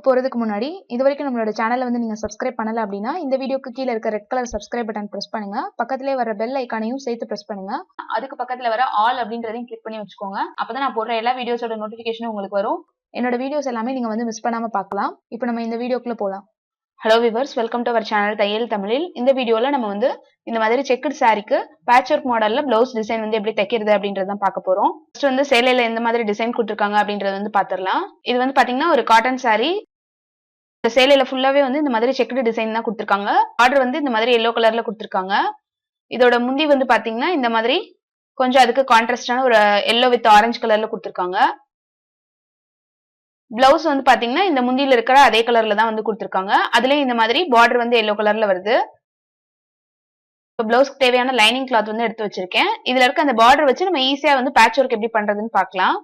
வீடியோக்கு போறதுக்கு முன்னாடி இதுவரைக்கும் நம்மளோட சேனலை வந்து நீங்க சப்ஸ்கிரைப் பண்ணல அப்படின்னா இந்த வீடியோக்கு கீழே இருக்க red colour subscribe button press பண்ணுங்க. பக்கத்திலே வர பெல் ஐக்கானையும் சேர்த்து பிரஸ் பண்ணுங்க. அதுக்கு பக்கத்துல வர ஆல் அப்படின்றதையும் கிளிக் பண்ணி வச்சுக்கோங்க. அப்பதான் நான் போடுற எல்லா வீடியோஸோட நோட்டிபிகேஷனும் உங்களுக்கு வரும். என்னோட வீடியோஸ் எல்லாமே நீங்க வந்து மிஸ் பண்ணாம பார்க்கலாம். இப்போ நம்ம இந்த வீடியோக்குள்ள போலாம். Hello viewers, welcome to our channel தையல் தமிழில். இந்த வீடியோல நம்ம வந்து இந்த மாதிரி செக்குடு சாரிக்கு பேட்ச் ஒர்க் மாடல்ல பிளவுஸ் டிசைன் வந்து எப்படி தைக்கிறது அப்படின்றதான் பார்க்க போறோம். ஃபர்ஸ்ட் வந்து சேலையில எந்த மாதிரி டிசைன் கொடுத்துருக்காங்க அப்படின்றத வந்து பாத்திரலாம். இது வந்து பாத்தீங்கன்னா ஒரு காட்டன் சாரி. இந்த சேலையில ஃபுல்லாவே வந்து இந்த மாதிரி செக்குடு டிசைன் தான் கொடுத்துருக்காங்க. ஆர்டர் வந்து இந்த மாதிரி எல்லோ கலர்ல கொடுத்துருக்காங்க. இதோட முந்தி வந்து பாத்தீங்கன்னா இந்த மாதிரி கொஞ்சம் அதுக்கு கான்ட்ராஸ்டான ஒரு எல்லோ வித் ஆரஞ்சு கலர்ல கொடுத்துருக்காங்க. பிளவுஸ் வந்து பாத்தீங்கன்னா இந்த முந்தியில இருக்கிற அதே கலர்ல தான் வந்து கொடுத்துருக்காங்க. அதுலயும் இந்த மாதிரி பார்டர் வந்து எல்லோ கலர்ல வருது. பிளவுஸ்க்கு தேவையான லைனிங் கிளாத் வந்து எடுத்து வச்சிருக்கேன். இதுல இருக்க அந்த பார்டர் வச்சு நம்ம ஈஸியா வந்து பேட்ச் ஒர்க் எப்படி பண்றதுன்னு பார்க்கலாம்.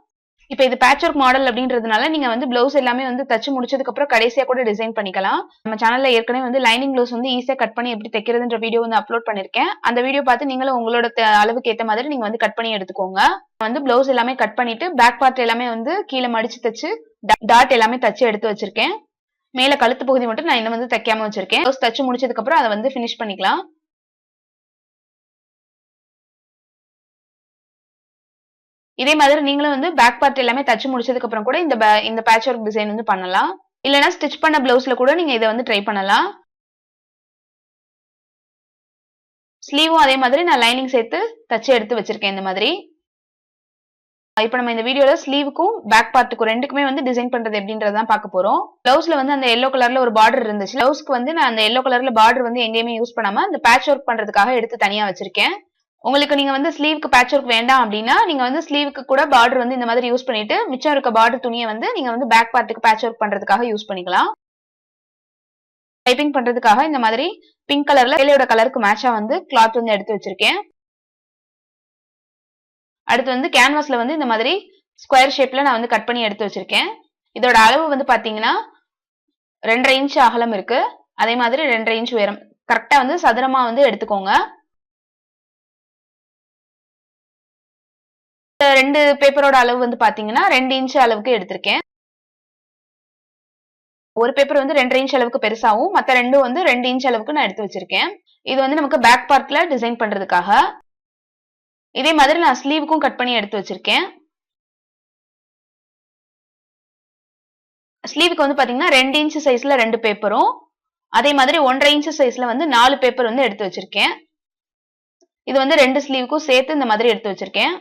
இப்ப இது பேட்ச் ஒர்க் மாடல் அப்படின்றதுனால நீங்க வந்து பிளவுஸ் எல்லாமே வந்து தச்சு முடிச்சதுக்கு அப்புறம் கடைசியா கூட டிசைன் பண்ணிக்கலாம். நம்ம சேனல்ல ஏற்கனவே வந்து லைனிங் பிளவுஸ் வந்து ஈஸியா கட் பண்ணி எப்படி தைக்கிறதுன்ற வீடியோ வந்து அப்லோட் பண்ணிருக்கேன். அந்த வீடியோ பார்த்து நீங்களும் உங்களோட அளவுக்கு ஏத்த மாதிரி நீங்க வந்து கட் பண்ணி எடுத்துக்கோங்க. வந்து பிளவுஸ் எல்லாமே கட் பண்ணிட்டு பேக் பார்ட் எல்லாமே வந்து கீழே மடிச்சு தச்சு டாட் எல்லாமே தச்சு எடுத்து வச்சிருக்கேன். மேல கழுத்து பகுதி மட்டும் நான் இன்னும் வந்து தைக்காம வச்சிருக்கேன். பிளவுஸ் தச்சு முடிச்சதுக்கு அப்புறம் அதை வந்து ஃபினிஷ் பண்ணிக்கலாம். இதே மாதிரி நீங்களும் வந்து பேக் பார்ட் எல்லாமே தச்சு முடிச்சதுக்கு அப்புறம் கூட இந்த பேட்ச் ஒர்க் டிசைன் வந்து பண்ணலாம். இல்லனா ஸ்டிச் பண்ண பிளவுஸ்ல கூட நீங்க இதை வந்து ட்ரை பண்ணலாம். ஸ்லீவும் அதே மாதிரி நான் லைனிங் சேர்த்து தச்சு எடுத்து வச்சிருக்கேன் இந்த மாதிரி. இப்ப நம்ம இந்த வீடியோல ஸ்லீவுக்கும் பேக் பார்ட்டுக்கும் ரெண்டுக்குமே வந்து டிசைன் பண்றது எப்படின்றதான் பார்க்க போறோம். பிளவுஸ்ல வந்து அந்த எல்லோ கலர்ல ஒரு பார்டர் இருந்துச்சு. பிளவுஸ்க்கு வந்து நான் அந்த எல்லோ கலர்ல பார்டர் வந்து எங்கேயுமே யூஸ் பண்ணாம இந்த பேட்ச் ஒர்க் பண்றதுக்காக எடுத்து தனியா வச்சிருக்கேன். உங்களுக்கு நீங்க வந்து ஸ்லீவுக்கு பேட்ச் ஒர்க் வேண்டாம் அப்படின்னா நீங்க வந்து ஸ்லீவுக்கு கூட பார்டர் வந்து இந்த மாதிரி யூஸ் பண்ணிட்டு மிச்சம் இருக்க பார்டர் துணியை வந்து நீங்க வந்து பேக் பார்ட்டுக்கு பேட்ச் ஒர்க் பண்றதுக்காக யூஸ் பண்ணிக்கலாம். டைப்பிங் பண்றதுக்காக இந்த மாதிரி பிங்க் கலர்ல சேலையோட கலருக்கு மேட்சா வந்து கிளாத் வந்து எடுத்து வச்சிருக்கேன். அடுத்து வந்து கேன்வாஸ்ல வந்து இந்த மாதிரி ஸ்கொயர் ஷேப்ல நான் வந்து கட் பண்ணி எடுத்து வச்சிருக்கேன். இதோட அளவு வந்து பாத்தீங்கன்னா 2.5 இன்ச் அகலம் இருக்கு. அதே மாதிரி 2.5 இன்ச் உயரம். கரெக்டா வந்து சதுரமா வந்து எடுத்துக்கோங்க. ரெண்டு பேப்பரோட அளவு வந்து பாத்தீங்கன்னா 2 இன்ச் அளவுக்கு எடுத்திருக்கேன். ஒரு பேப்பர் வந்து 2.5 இன்ச் அளவுக்கு பெருசாவும் மத்த ரெண்டும் வந்து 2 இன்ச் அளவுக்கு நான் எடுத்து வச்சிருக்கேன். இது வந்து நமக்கு பேக் பார்ட்ல டிசைன் பண்றதுக்காக. இதே மாதிரி நான் ஸ்லீவுக்கும் கட் பண்ணி எடுத்து வச்சிருக்கேன். ஸ்லீவுக்கு வந்து பாத்தீங்கன்னா 2 இன்ச் சைஸ்ல 2 பேப்பரும் அதே மாதிரி 1.5 இன்ச் சைஸ்ல வந்து 4 பேப்பர் வந்து எடுத்து வச்சிருக்கேன். இது வந்து 2 ஸ்லீவுக்கும் சேர்த்து இந்த மாதிரி எடுத்து வச்சிருக்கேன்.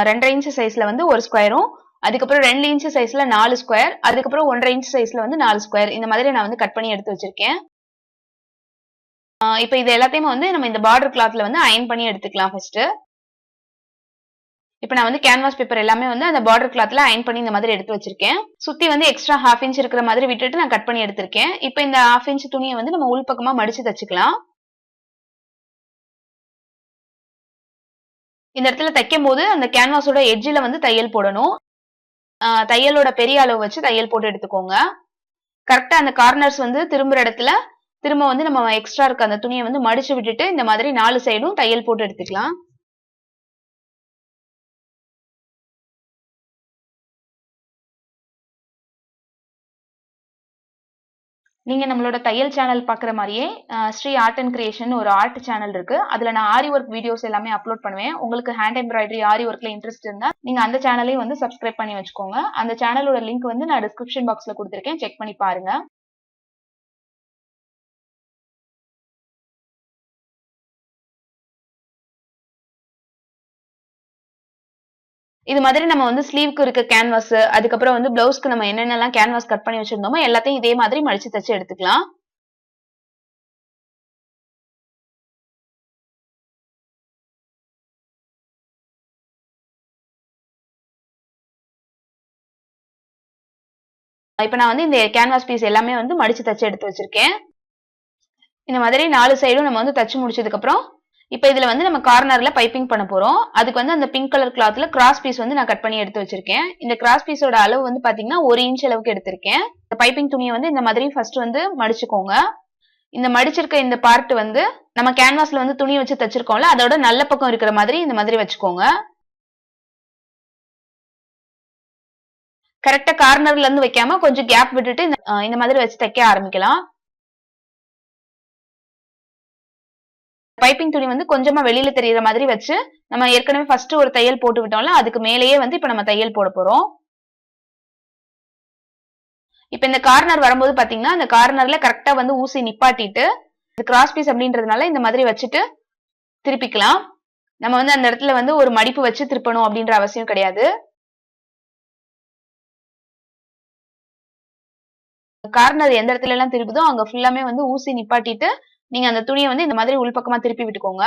ரெண்டரை இன்ச் சைஸ்ல வந்து ஒரு ஸ்கொயரும் அதுக்கப்புறம் 2 இன்ச் சைஸ்ல 4 ஸ்கொயர் அதுக்கப்புறம் 1.5 இன்ச் சைஸ்ல வந்து 4 ஸ்கொயர் இந்த மாதிரி நான் வந்து கட் பண்ணி எடுத்து வச்சிருக்கேன். இப்ப இது எல்லாத்தையும் வந்து நம்ம இந்த பார்டர் கிளாத்ல வந்து அயன் பண்ணி எடுத்துக்கலாம் ஃபர்ஸ்ட். இப்ப நான் வந்து கேன்வாஸ் பேப்பர் எல்லாமே வந்து அந்த பார்டர் கிளாத்ல அயன் பண்ணி இந்த மாதிரி எடுத்து வச்சிருக்கேன். சுத்தி வந்து எக்ஸ்ட்ரா 1/2 இன்ச் இருக்கிற மாதிரி விட்டுட்டு நான் கட் பண்ணி எடுத்திருக்கேன். இப்ப இந்த 1/2 இன்ச் துணியை வந்து நம்ம உள் பக்கமா மடிச்சு தச்சுக்கலாம். இந்த இடத்துல தைக்கும் போது அந்த கேன்வாஸோட எட்ஜில வந்து தையல் போடணும். தையலோட பெரிய அளவு வச்சு தையல் போட்டு எடுத்துக்கோங்க. கரெக்டா அந்த கார்னர்ஸ் வந்து திரும்புற இடத்துல திரும்ப வந்து நம்ம எக்ஸ்ட்ரா இருக்க அந்த துணியை வந்து மடிச்சு விட்டுட்டு இந்த மாதிரி 4 சைடும் தையல் போட்டு எடுத்துக்கலாம். நீங்க நம்மளோட தையல் சேனல் பாக்குற மாதிரியே ஸ்ரீ ஆர்ட் அண்ட் கிரியேஷன் ஒரு ஆர்ட் சேனல் இருக்கு. அதுல நான் ஆரி ஒர்க் வீடியோஸ் எல்லாமே அப்லோட் பண்ணுவேன். உங்களுக்கு ஹேண்ட் எம்ப்ராய்டரி ஆரி ஒர்க்ல இன்ட்ரெஸ்ட் இருந்தா நீங்க அந்த சேனலையும் வந்து சப்ஸ்கிரைப் பண்ணி வச்சுக்கோங்க. அந்த சேனலோட லிங்க் வந்து நான் டிஸ்கிரிப்ஷன் பாக்ஸ்ல கொடுத்திருக்கேன். செக் பண்ணி பாருங்க. இது மாதிரி நம்ம வந்து ஸ்லீவுக்கு இருக்க கேன்வாஸ் அதுக்கப்புறம் வந்து பிளவுஸ்க்கு நம்ம என்னென்னலாம் கேன்வாஸ் கட் பண்ணி வச்சிருந்தோமோ எல்லாத்தையும் இதே மாதிரி மடிச்சு தச்சு எடுத்துக்கலாம். இப்ப நான் வந்து இந்த கேன்வாஸ் பீஸ் எல்லாமே வந்து மடிச்சு தச்சு எடுத்து வச்சிருக்கேன். இந்த மாதிரி 4 சைடும் நம்ம வந்து தச்சு முடிச்சதுக்கு அப்புறம் இப்ப இதுல வந்து நம்ம கார்னர்ல பைப்பிங் பண்ண போறோம். அதுக்கு வந்து அந்த பிங்க் கலர் கிளாத்ல கிராஸ் பீஸ் வந்து நான் கட் பண்ணி எடுத்து வச்சிருக்கேன். இந்த கிராஸ் பீஸோட அளவு வந்து பாத்தீங்கன்னா 1 இன்ச் அளவுக்கு எடுத்திருக்கேன். இந்த பைப்பிங் துணியை வந்து இந்த மாதிரி ஃபர்ஸ்ட் வந்து மடிச்சுக்கோங்க. இந்த மடிச்சிருக்க இந்த பார்ட் வந்து நம்ம கேன்வாஸ்ல வந்து துணி வச்சு தச்சிருக்கோம்ல, அதோட நல்ல பக்கம் இருக்கிற மாதிரி இந்த மாதிரி வச்சுக்கோங்க. கரெக்டா கார்னர்ல இருந்து வைக்காம கொஞ்சம் கேப் விட்டுட்டு இந்த மாதிரி வச்சு தைக்க ஆரம்பிக்கலாம். பைப்பிங் துணி வந்து கொஞ்சமா வெளியில தெரியுற மாதிரி வச்சு நம்ம ஏற்கனவே ஃபர்ஸ்ட் ஒரு தையல் போட்டு விட்டோம்ல, அதுக்கு மேலேயே வந்து இப்ப நம்ம தையல் போட போறோம். இப்ப இந்த கார்னர் வரும்போது பாத்தீங்கன்னா அந்த கார்னர்ல கரெக்டா வந்து ஊசி நிப்பாட்டிட்டு கிராஸ் பீஸ் அப்படின்றதுனால இந்த மாதிரி வச்சுட்டு திருப்பிக்கலாம். நம்ம வந்து அந்த இடத்துல வந்து ஒரு மடிப்பு வச்சு திருப்பணும் அப்படின்ற அவசியம் கிடையாது. கார்னர் எந்த இடத்துல எல்லாம் திருப்புதோ அங்க ஃபுல்லாமே வந்து ஊசி நிப்பாட்டிட்டு நீங்க அந்த துணியை வந்து இந்த மாதிரி உள்பக்கமா திருப்பி விட்டுக்கோங்க.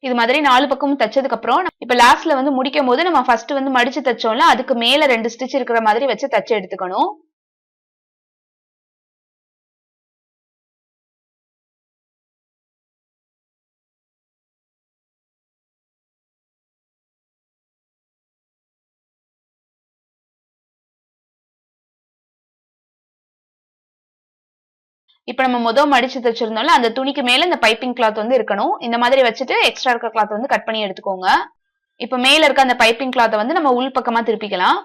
இது மாதிரி 4 பக்கமும் தச்சதுக்கு அப்புறம் இப்ப லாஸ்ட்ல வந்து முடிக்கும் போது நம்ம ஃபர்ஸ்ட் வந்து மடிச்சு தச்சோம்ல, அதுக்கு மேல 2 ஸ்டிச் இருக்கிற மாதிரி வச்சு தச்சு எடுத்துக்கணும். இப்ப நம்ம மடிச்சு தச்சிருந்தோம்ல, அந்த துணிக்கு மேல இந்த பைப்பிங் கிளாத் வந்து இருக்கணும். இந்த மாதிரி வச்சுட்டு எக்ஸ்ட்ரா இருக்க கிளாத் வந்து கட் பண்ணி எடுத்துக்கோங்க. இப்ப மேல இருக்க அந்த பைப்பிங் கிளாத்தை வந்து நம்ம உள் பக்கமா திருப்பிக்கலாம்.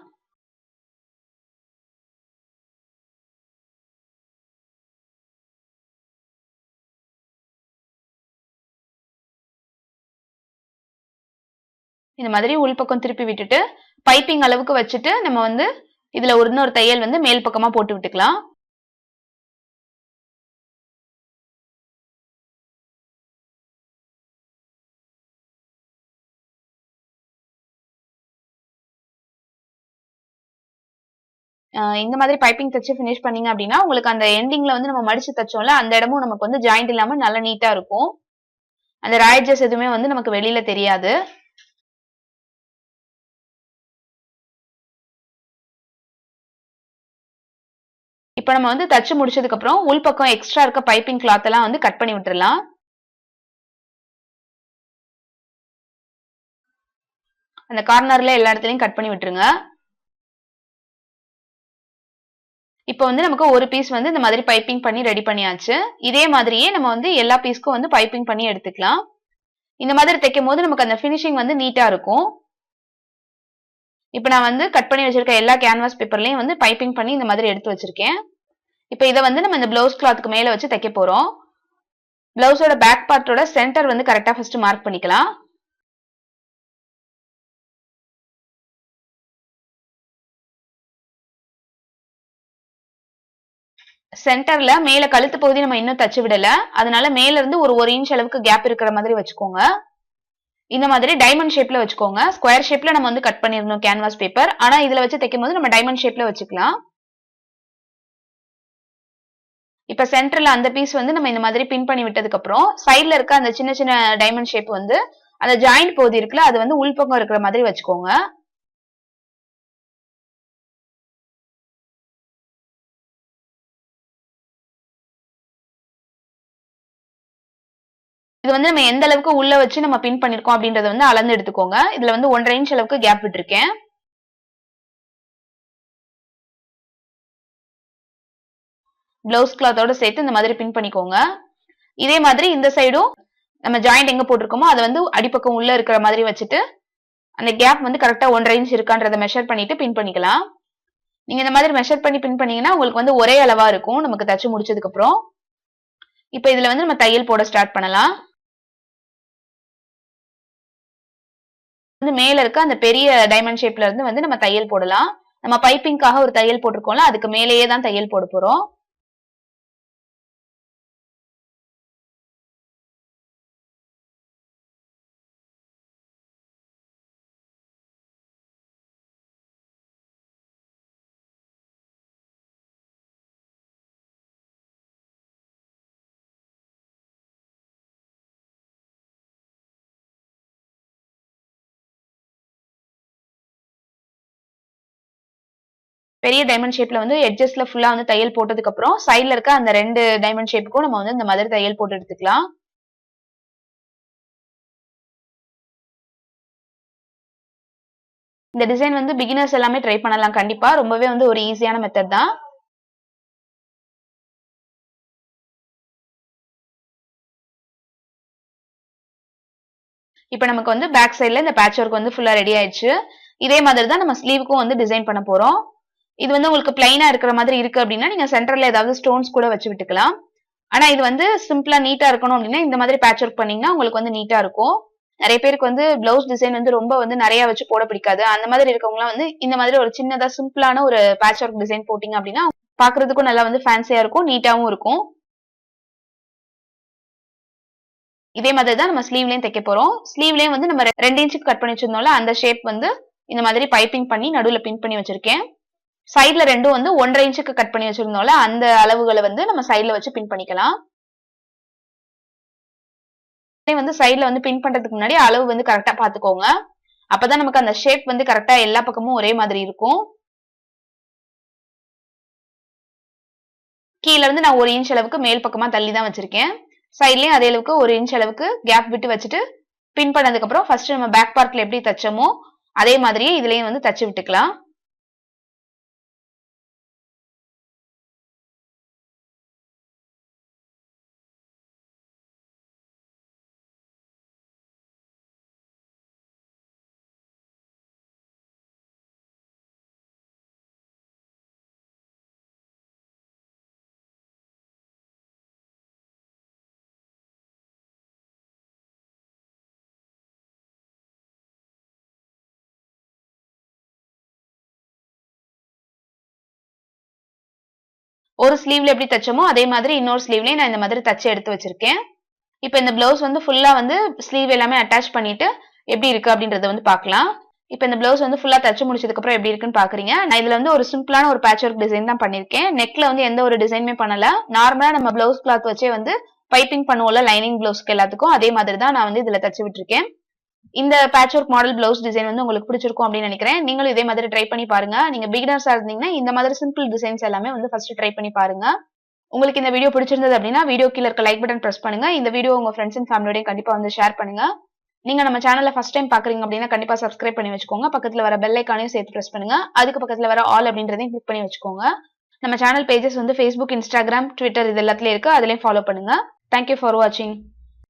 இந்த மாதிரி உள் பக்கம் திருப்பி விட்டுட்டு பைப்பிங் அளவுக்கு வச்சுட்டு நம்ம வந்து இதுல இன்னொரு தையல் வந்து மேல் பக்கமா போட்டு விட்டுக்கலாம். இந்த மாதிரி பைப்பிங் தச்சு ஃபினிஷ் பண்ணீங்க அப்படின்னா உங்களுக்கு அந்த எண்டிங்ல வந்து நம்ம மடிச்சு தச்சோம்ல அந்த இடமும் நமக்கு வந்து ஜாயிண்ட் இல்லாம நல்லா நீட்டா இருக்கும். அந்த ராயட்ஜஸ் எதுவுமே வந்து நமக்கு வெளியில தெரியாது. இப்ப நம்ம வந்து தச்சு முடிச்சதுக்கு அப்புறம் உள் பக்கம் எக்ஸ்ட்ரா இருக்க பைப்பிங் கிளாத் எல்லாம் வந்து கட் பண்ணி விட்டுறலாம். அந்த கார்னர்ல எல்லா இடத்துலயும் கட் பண்ணி விட்டுருங்க. இப்போ வந்து நமக்கு ஒரு பீஸ் வந்து இந்த மாதிரி பைப்பிங் பண்ணி ரெடி பண்ணியாச்சு. இதே மாதிரியே நம்ம வந்து எல்லா பீஸ்க்கும் வந்து பைப்பிங் பண்ணி எடுத்துக்கலாம். இந்த மாதிரி தைக்கும் போது நமக்கு அந்த ஃபினிஷிங் வந்து நீட்டா இருக்கும். இப்ப நான் வந்து கட் பண்ணி வச்சிருக்க எல்லா கேன்வாஸ் பேப்பர்லயும் வந்து பைப்பிங் பண்ணி இந்த மாதிரி எடுத்து வச்சிருக்கேன். இப்ப இதை வந்து நம்ம இந்த பிளவுஸ் கிளாத்துக்கு மேல வச்சு தைக்க போறோம். பிளவுஸோட பேக் பார்ட்டோட சென்டர் வந்து கரெக்டா ஃபர்ஸ்ட் மார்க் பண்ணிக்கலாம். சென்டர்ல மேல கழுத்து பகுதி நம்ம இன்னும் தச்சு விடல, அதனால மேல இருந்து ஒரு இன்ச் அளவுக்கு கேப் இருக்கிற மாதிரி வச்சுக்கோங்க. இந்த மாதிரி டைமண்ட் ஷேப்ல வச்சுக்கோங்க. ஸ்கொயர் ஷேப்ல நம்ம வந்து கட் பண்ணிருந்தோம் கேன்வாஸ் பேப்பர், ஆனா இதுல வச்சு தைக்கும் போது நம்ம டைமண்ட் ஷேப்ல வச்சுக்கலாம். இப்ப சென்டர்ல அந்த பீஸ் வந்து நம்ம இந்த மாதிரி பின் பண்ணி விட்டதுக்கு அப்புறம் சைட்ல இருக்க அந்த சின்ன சின்ன டைமண்ட் ஷேப் வந்து அந்த ஜாயிண்ட் பகுதி இருக்குல்ல அது வந்து உள்பக்கம் இருக்கிற மாதிரி வச்சுக்கோங்க. இது வந்து நம்ம எந்த அளவுக்கு உள்ள வச்சு நம்ம பின் பண்ணிருக்கோம் அப்படின்றத வந்து அளந்து எடுத்துக்கோங்க. இதுல வந்து 1.5 இன்ச் அளவுக்கு கேப் விட்டுருக்கேன். பிளவுஸ் கிளாத்தோட சேர்த்து இந்த மாதிரி பின் பண்ணிக்கோங்க. இதே மாதிரி இந்த சைடும் நம்ம ஜாயிண்ட் எங்க போட்டிருக்கோமோ அதை வந்து அடிப்பக்கம் உள்ள இருக்கிற மாதிரி வச்சுட்டு அந்த கேப் வந்து கரெக்டா 1.5 இன்ச் இருக்கான்றதை மெஷர் பண்ணிட்டு பின் பண்ணிக்கலாம். நீங்க இந்த மாதிரி மெஷர் பண்ணி பின் பண்ணீங்கன்னா உங்களுக்கு வந்து ஒரே அளவா இருக்கும் நமக்கு தச்சு முடிச்சதுக்கு அப்புறம். இப்ப இதுல வந்து நம்ம தையல் போட ஸ்டார்ட் பண்ணலாம். வந்து மேல இருக்க அந்த பெரிய டைமண்ட் ஷேப்ல இருந்து வந்து நம்ம தையல் போடலாம். நம்ம பைப்பிங்காக ஒரு தையல் போட்டிருக்கோம்ல அதுக்கு மேலேயே தான் தையல் போட போறோம். பெரிய டைமண்ட் ஷேப்ல வந்து எட்ஜஸ்ல ஃபுல்லா வந்து தையல் போட்டதுக்கு அப்புறம் சைடுல இருக்க அந்த 2 டைமண்ட் ஷேப்புக்கும் நம்ம வந்து இந்த மாதிரி தையல் போட்டு எடுத்துக்கலாம். இந்த டிசைன் வந்து பிகினர்ஸ் எல்லாமே ட்ரை பண்ணலாம் கண்டிப்பா. ரொம்பவே வந்து ஒரு ஈஸியான மெத்தட் தான். இப்போ நமக்கு வந்து பேக் சைடுல இந்த பேட்ச் ஒர்க் வந்து ஃபுல்லா ரெடி ஆயிடுச்சு. இதே மாதிரி தான் நம்ம ஸ்லீவுக்கும் வந்து டிசைன் பண்ண போறோம். இது வந்து உங்களுக்கு பிளைனா இருக்கிற மாதிரி இருக்கு அப்படின்னா நீங்க சென்டர்ல ஏதாவது ஸ்டோன்ஸ் கூட வச்சு விட்டுக்கலாம். ஆனா இது வந்து சிம்பிளா நீட்டா இருக்கணும் அப்படின்னா இந்த மாதிரி பேட்ச் ஒர்க் பண்ணீங்கன்னா உங்களுக்கு வந்து நீட்டா இருக்கும். நிறைய பேருக்கு வந்து பிளவுஸ் டிசைன் வந்து ரொம்ப வந்து நிறைய வச்சு போட பிடிக்காது. அந்த மாதிரி இருக்கவங்கலாம் வந்து இந்த மாதிரி ஒரு சின்னதா சிம்பிளான ஒரு பேட்ச் ஒர்க் டிசைன் போட்டீங்க அப்படின்னா பாக்குறதுக்கும் நல்லா வந்து ஃபேன்சியா இருக்கும், நீட்டாவும் இருக்கும். இதே மாதிரி தான் நம்ம ஸ்லீவ்லயும் தைக்க போறோம். ஸ்லீவ்லயும் வந்து நம்ம 2 இன்ச்சுக்கு கட் பண்ணி வச்சிருந்தோம்ல அந்த ஷேப் வந்து இந்த மாதிரி பைப்பிங் பண்ணி நடுவுல பின் பண்ணி வச்சிருக்கேன். சைடுல ரெண்டும் வந்து 1.5 இன்ச்சுக்கு கட் பண்ணி வச்சிருந்தோம்ல அந்த அளவுகளை வந்து நம்ம சைடுல வச்சு பின் பண்ணிக்கலாம். வந்து சைடுல வந்து பின் பண்றதுக்கு முன்னாடி அளவு வந்து கரெக்டா பாத்துக்கோங்க. அப்பதான் நமக்கு அந்த ஷேப் வந்து கரெக்டா எல்லா பக்கமும் ஒரே மாதிரி இருக்கும். கீழ இருந்து நான் 1 இன்ச் அளவுக்கு மேல் பக்கமா தள்ளி தான் வச்சிருக்கேன். சைடுலயும் அதே அளவுக்கு 1 இன்ச் அளவுக்கு கேப் விட்டு வச்சுட்டு பின் பண்ணதுக்கு அப்புறம் ஃபர்ஸ்ட் நம்ம பேக் பார்ட்ல எப்படி தச்சோமோ அதே மாதிரியே இதுலயும் வந்து தச்சு விட்டுக்கலாம். ஒரு ஸ்லீவ்ல எப்படி தச்சோமோ அதே மாதிரி இன்னொரு ஸ்லீவ்லயும் நான் இந்த மாதிரி தச்சு எடுத்து வச்சிருக்கேன். இப்போ இந்த பிளவுஸ் வந்து ஃபுல்லா வந்து ஸ்லீவ் எல்லாமே அட்டாச் பண்ணிட்டு எப்படி இருக்கு அப்படின்றத வந்து பார்க்கலாம். இப்போ இந்த பிளவுஸ் வந்து ஃபுல்லா தச்சு முடிச்சதுக்கு அப்புறம் எப்படி இருக்குன்னு பாக்குறீங்க. நான் இதுல வந்து ஒரு சிம்பிளான ஒரு பேட்ச் ஒர்க் டிசைன் தான் பண்ணிருக்கேன். நெக்ல வந்து எந்த ஒரு டிசைனுமே பண்ணல. நார்மலா நம்ம பிளவுஸ் கிளாத் வச்சே வந்து பைப்பிங் பண்ணுவோம்ல லைனிங் பிளவுஸ்க்கு எல்லாத்துக்கும் அதே மாதிரி தான் நான் வந்து இதுல தச்சு விட்டுருக்கேன். இந்த patch work model blouse design வந்து உங்களுக்கு பிடிச்சிருக்கும் அப்படின்னு நினைக்கிறேன். நீங்களும் இதே மாதிரி ட்ரை பண்ணி பாருங்க. நீங்க பிகினர்ஸா இருந்தீங்கன்னா இந்த மாதிரி சிம்பிள் டிசைன்ஸ் எல்லாமே வந்து ஃபர்ஸ்ட் ட்ரை பண்ணி பாருங்க. உங்களுக்கு இந்த வீடியோ பிடிச்சிருந்தது அப்படின்னா வீடியோ கீழ இருக்க லைக் பட்டன் பிரஸ் பண்ணுங்க. இந்த வீடியோ உங்க ஃப்ரெண்ட்ஸ் அண்ட் ஃபேமிலியோட கண்டிப்பா வந்து ஷேர் பண்ணுங்க. நீங்க நம்ம சேனல்ல ஃபர்ஸ்ட் டைம் பாக்குறீங்க அப்படின்னா கண்டிப்பா சப்ஸ்கிரைப் பண்ணி வச்சுக்கோங்க. பக்கத்துல வர பெல் ஐகானையும் சேர்த்து பிரஸ் பண்ணுங்க. அதுக்கு பக்கத்துல வர ஆல் அப்படின்றதையும் கிளிக் பண்ணி வச்சுக்கோங்க. நம்ம சேனல் பேஜஸ் வந்து Facebook, Instagram, Twitter இது எல்லாத்துலயும் இருக்கு. அதுலயும் ஃபாலோ பண்ணுங்க. Thank you for watching.